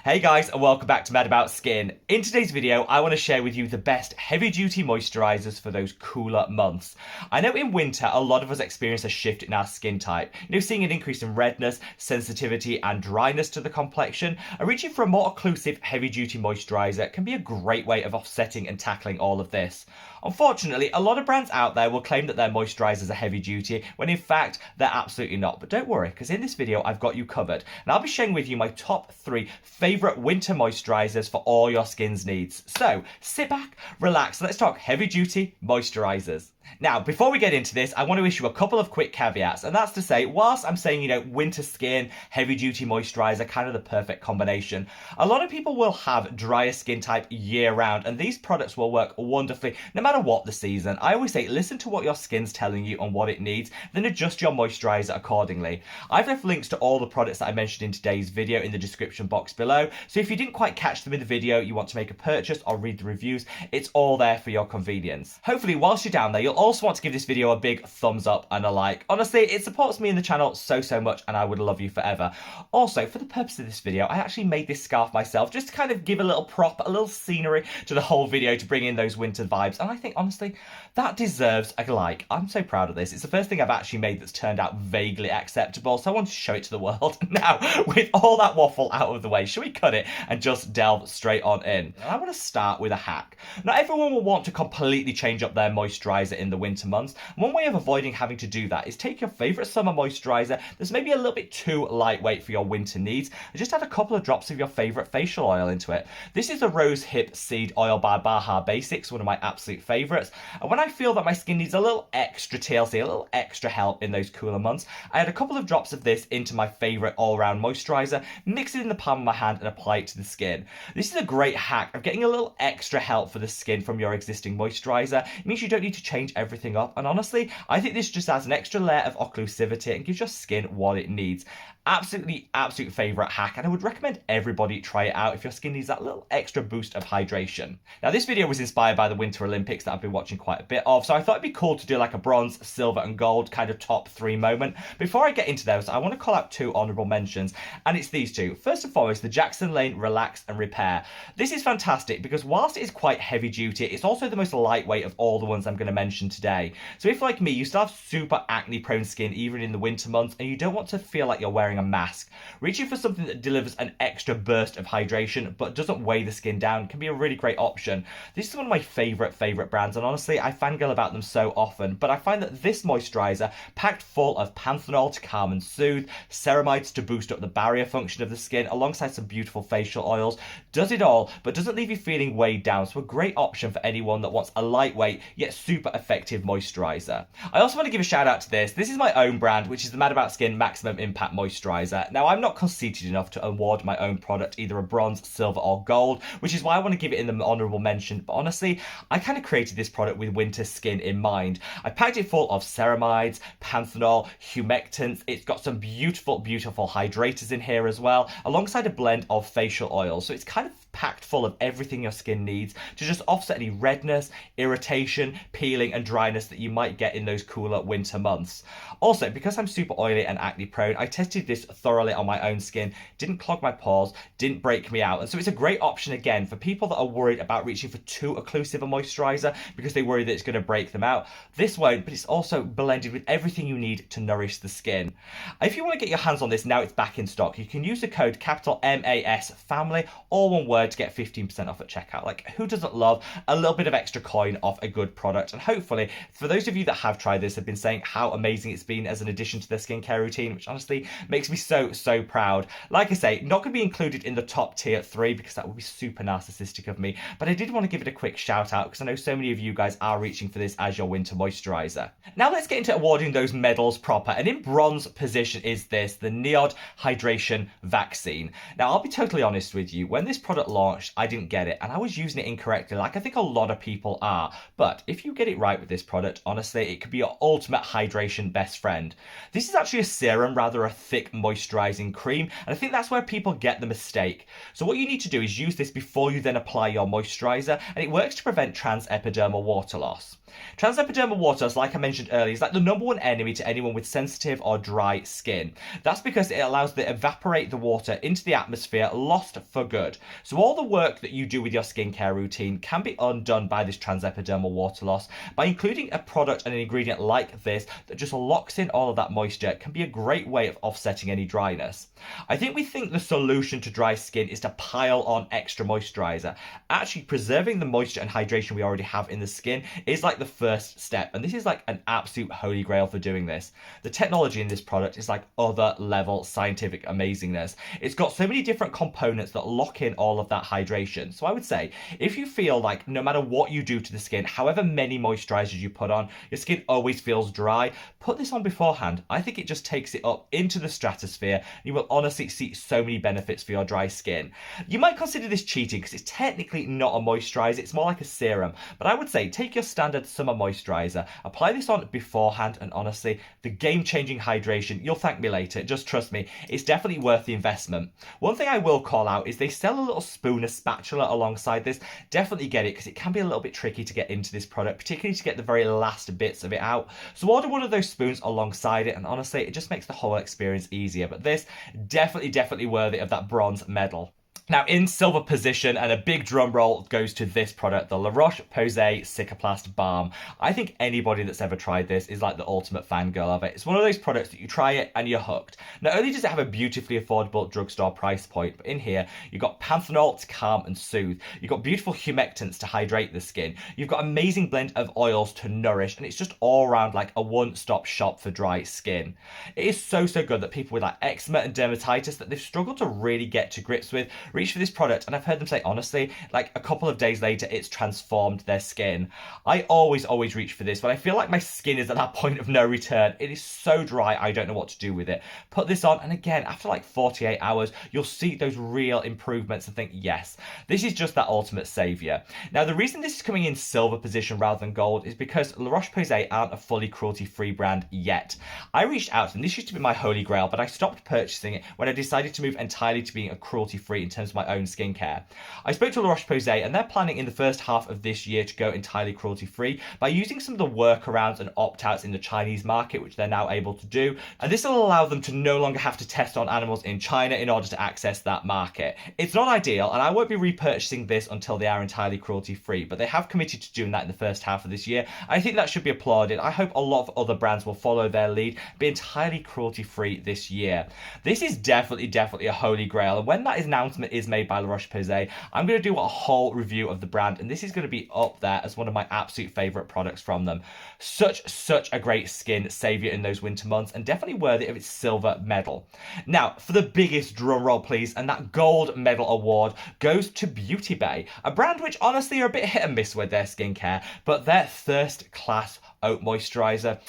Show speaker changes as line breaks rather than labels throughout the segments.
Hey guys, and welcome back to Mad About Skin. In today's video, I want to share with you the best heavy-duty moisturizers for those cooler months. I know in winter, a lot of us experience a shift in our skin type. Seeing an increase in redness, sensitivity, and dryness to the complexion, and reaching for a more occlusive, heavy-duty moisturizer can be a great way of offsetting and tackling all of this. Unfortunately, a lot of brands out there will claim that their moisturizers are heavy-duty, when in fact, they're absolutely not. But don't worry, because in this video, I've got you covered. And I'll be sharing with you my top 3 favorite winter moisturizers for all your skin's needs. So sit back, relax, and let's talk heavy duty moisturizers. Now, before we get into this, I want to issue a couple of quick caveats, and that's to say, whilst I'm saying, winter skin, heavy-duty moisturizer, kind of the perfect combination, a lot of people will have drier skin type year-round, and these products will work wonderfully no matter what the season. I always say, listen to what your skin's telling you and what it needs, then adjust your moisturizer accordingly. I've left links to all the products that I mentioned in today's video in the description box below, so if you didn't quite catch them in the video, you want to make a purchase or read the reviews, it's all there for your convenience. Hopefully, whilst you're down there, you'll also want to give this video a big thumbs up and a like. Honestly, it supports me and the channel so much, and I would love you forever. Also, for the purpose of this video, I actually made this scarf myself just to kind of give a little prop, a little scenery to the whole video to bring in those winter vibes, and I think honestly that deserves a like. I'm so proud of this. It's the first thing I've actually made that's turned out vaguely acceptable, so I wanted to show it to the world. Now, with all that waffle out of the way, should we cut it and just delve straight on in? And I want to start with a hack. Not everyone will want to completely change up their moisturizer in the winter months. One way of avoiding having to do that is take your favorite summer moisturizer that's maybe a little bit too lightweight for your winter needs and just add a couple of drops of your favorite facial oil into it. This is the Rose Hip Seed Oil by Baja Basics, one of my absolute favorites. And when I feel that my skin needs a little extra TLC, a little extra help in those cooler months, I add a couple of drops of this into my favorite all-round moisturizer, mix it in the palm of my hand and apply it to the skin. This is a great hack of getting a little extra help for the skin from your existing moisturizer. It means you don't need to change everything up, and honestly, I think this just adds an extra layer of occlusivity and gives your skin what it needs. Absolute favorite hack, and I would recommend everybody try it out if your skin needs that little extra boost of hydration. Now, this video was inspired by the Winter Olympics that I've been watching quite a bit of, so I thought it'd be cool to do like a bronze, silver and gold kind of top 3 moment. Before I get into those, I want to call out 2 honourable mentions, and it's these 2. First and foremost, the Jaxon Lane Relax and Repair. This is fantastic because whilst it is quite heavy duty, it's also the most lightweight of all the ones I'm going to mention today. So if, like me, you still have super acne prone skin even in the winter months and you don't want to feel like you're wearing a mask, reaching for something that delivers an extra burst of hydration but doesn't weigh the skin down can be a really great option. This is one of my favorite brands, and honestly I fangirl about them so often, but I find that this moisturizer, packed full of panthenol to calm and soothe, ceramides to boost up the barrier function of the skin alongside some beautiful facial oils, does it all but doesn't leave you feeling weighed down, so a great option for anyone that wants a lightweight yet super effective moisturizer. I also want to give a shout out to this. This is my own brand, which is the Mad About Skin Maximum Impact Moisturizer. Now, I'm not conceited enough to award my own product either a bronze, silver or gold, which is why I want to give it in the honourable mention, but honestly, I kind of created this product with winter skin in mind. I packed it full of ceramides, panthenol, humectants. It's got some beautiful hydrators in here as well, alongside a blend of facial oils, so it's kind of packed full of everything your skin needs to just offset any redness, irritation, peeling and dryness that you might get in those cooler winter months. Also, because I'm super oily and acne prone, I tested this thoroughly on my own skin, didn't clog my pores, didn't break me out, and so it's a great option again for people that are worried about reaching for too occlusive a moisturizer because they worry that it's going to break them out. This won't, but it's also blended with everything you need to nourish the skin. If you want to get your hands on this now it's back in stock, you can use the code capital MAS family, all one word, to get 15% off at checkout. Like, who doesn't love a little bit of extra coin off a good product? And hopefully, for those of you that have tried this, have been saying how amazing it's been as an addition to their skincare routine, which honestly makes me so proud. Like I say, not going to be included in the top tier 3 because that would be super narcissistic of me, but I did want to give it a quick shout out because I know so many of you guys are reaching for this as your winter moisturizer. Now let's get into awarding those medals proper, and in bronze position is this, the Niod Hydration Vaccine. Now I'll be totally honest with you, when this product launched, launched, I didn't get it, and I was using it incorrectly, like I think a lot of people are. But if you get it right with this product, honestly, it could be your ultimate hydration best friend. This is actually a serum, rather a thick moisturizing cream, and I think that's where people get the mistake. So what you need to do is use this before you then apply your moisturizer, and it works to prevent transepidermal water loss. Transepidermal water, like I mentioned earlier, is like the number one enemy to anyone with sensitive or dry skin. That's because it allows to evaporate the water into the atmosphere, lost for good. So all the work that you do with your skincare routine can be undone by this transepidermal water loss. By including a product and an ingredient like this that just locks in all of that moisture can be a great way of offsetting any dryness. I think we think the solution to dry skin is to pile on extra moisturizer. Actually, preserving the moisture and hydration we already have in the skin is like the first step, and this is like an absolute holy grail for doing this. The technology in this product is like other level scientific amazingness. It's got so many different components that lock in all of that hydration. So I would say if you feel like no matter what you do to the skin, however many moisturizers you put on, your skin always feels dry, put this on beforehand. I think it just takes it up into the stratosphere. You will honestly see so many benefits for your dry skin. You might consider this cheating because it's technically not a moisturizer, it's more like a serum, but I would say take your standard summer moisturizer, apply this on beforehand, and honestly, the game-changing hydration, you'll thank me later, just trust me, it's definitely worth the investment. One thing I will call out is they sell a little spoon, a spatula alongside this. Definitely get it because it can be a little bit tricky to get into this product, particularly to get the very last bits of it out. So order one of those spoons alongside it, and honestly, it just makes the whole experience easier. But this, definitely worthy of that bronze medal. Now, in silver position, and a big drum roll goes to this product, the La Roche-Posay Cicaplast Balm. I think anybody that's ever tried this is like the ultimate fangirl of it. It's one of those products that you try it and you're hooked. Not only does it have a beautifully affordable drugstore price point, but in here, you've got panthenol to calm and soothe. You've got beautiful humectants to hydrate the skin. You've got amazing blend of oils to nourish, and it's just all around like a one-stop shop for dry skin. It is so good that people with like eczema and dermatitis that they've struggled to really get to grips with reach for this product, and I've heard them say honestly, like a couple of days later, it's transformed their skin. I always reach for this, but I feel like my skin is at that point of no return. It is so dry, I don't know what to do with it. Put this on, and again, after like 48 hours, you'll see those real improvements and think, yes, this is just that ultimate savior. Now, the reason this is coming in silver position rather than gold is because La Roche-Posay aren't a fully cruelty-free brand yet. I reached out, and this used to be my holy grail, but I stopped purchasing it when I decided to move entirely to being a cruelty-free in terms of my own skincare. I spoke to La Roche-Posay, and they're planning in the first half of this year to go entirely cruelty-free by using some of the workarounds and opt-outs in the Chinese market, which they're now able to do. And this will allow them to no longer have to test on animals in China in order to access that market. It's not ideal, and I won't be repurchasing this until they are entirely cruelty-free, but they have committed to doing that in the first half of this year. I think that should be applauded. I hope a lot of other brands will follow their lead, be entirely cruelty-free this year. This is definitely a holy grail, and when that announcement is made by La Roche-Posay, I'm going to do a whole review of the brand, and this is going to be up there as one of my absolute favourite products from them. Such a great skin saviour in those winter months, and definitely worthy of its silver medal. Now, for the biggest drum roll, please, and that gold medal award goes to Beauty Bay, a brand which honestly are a bit hit and miss with their skincare, but their Thirst Class Oat Moisturizer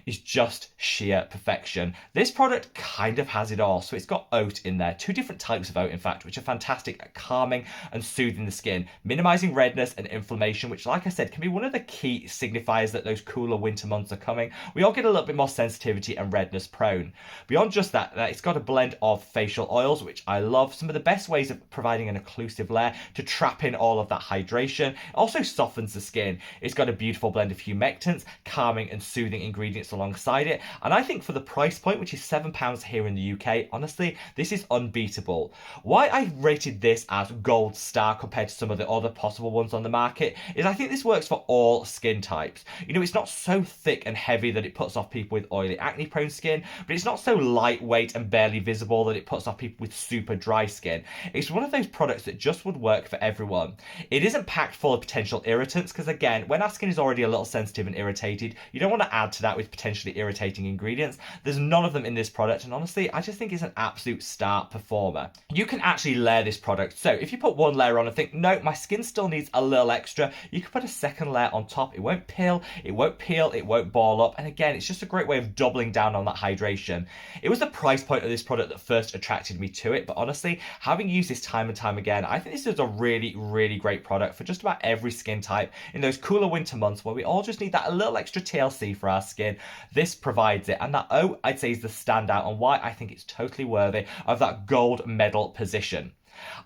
is just sheer perfection. This product kind of has it all. So it's got oat in there, two different types of oat, in fact, which are fantastic at calming and soothing the skin, minimizing redness and inflammation, which, like I said, can be one of the key signifiers that those cooler winter months are coming. We all get a little bit more sensitivity and redness prone. Beyond just that, it's got a blend of facial oils, which I love. Some of the best ways of providing an occlusive layer to trap in all of that hydration. It also softens the skin. It's got a beautiful blend of humectants, calming and soothing ingredients alongside it, and I think for the price point, which is £7 here in the UK, honestly, this is unbeatable. Why I rated this as gold star compared to some of the other possible ones on the market is I think this works for all skin types. You know, it's not so thick and heavy that it puts off people with oily, acne prone skin, but it's not so lightweight and barely visible that it puts off people with super dry skin. It's one of those products that just would work for everyone. It isn't packed full of potential irritants because, again, when our skin is already a little sensitive and irritated, irritated. You don't want to add to that with potentially irritating ingredients. There's none of them in this product, and honestly, I just think it's an absolute star performer. You can actually layer this product. So if you put one layer on and think, no, my skin still needs a little extra, you can put a second layer on top. It won't peel, it won't ball up. And again, it's just a great way of doubling down on that hydration. It was the price point of this product that first attracted me to it, but honestly, having used this time and time again, I think this is a really, really great product for just about every skin type in those cooler winter months where we all just need that a little extra TLC for our skin. This provides it, and that I'd say is the standout and why I think it's totally worthy of that gold medal position.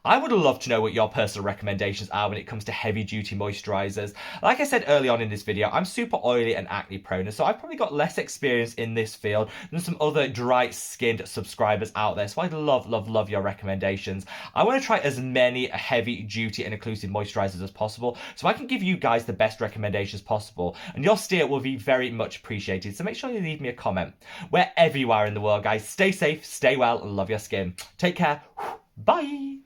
I would love to know what your personal recommendations are when it comes to heavy duty moisturizers. Like I said early on in this video, I'm super oily and acne prone, so I've probably got less experience in this field than some other dry skinned subscribers out there. So I'd love your recommendations. I want to try as many heavy duty and occlusive moisturizers as possible so I can give you guys the best recommendations possible, and your steer will be very much appreciated. So make sure you leave me a comment. Wherever you are in the world, guys, stay safe, stay well, and love your skin. Take care. Bye.